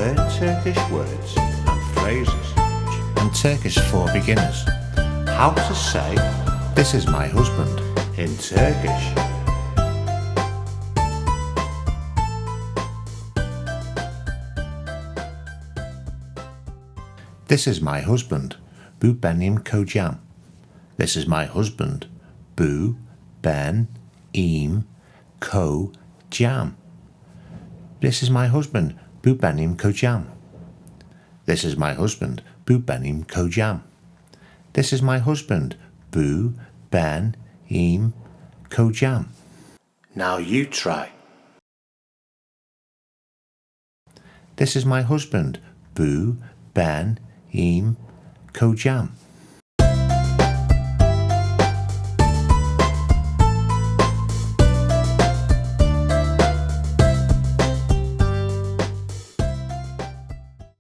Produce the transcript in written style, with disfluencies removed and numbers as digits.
Learn Turkish words and phrases and Turkish for beginners. How to say "This is my husband" in Turkish. This is my husband. Bu benim kocam. This is my husband. Bu benim kocam. This is my husband. Bu benim kocam. This is my husband. Bu benim kocam. This is my husband. Bu benim kocam. Now you try. This is my husband. Bu benim kocam.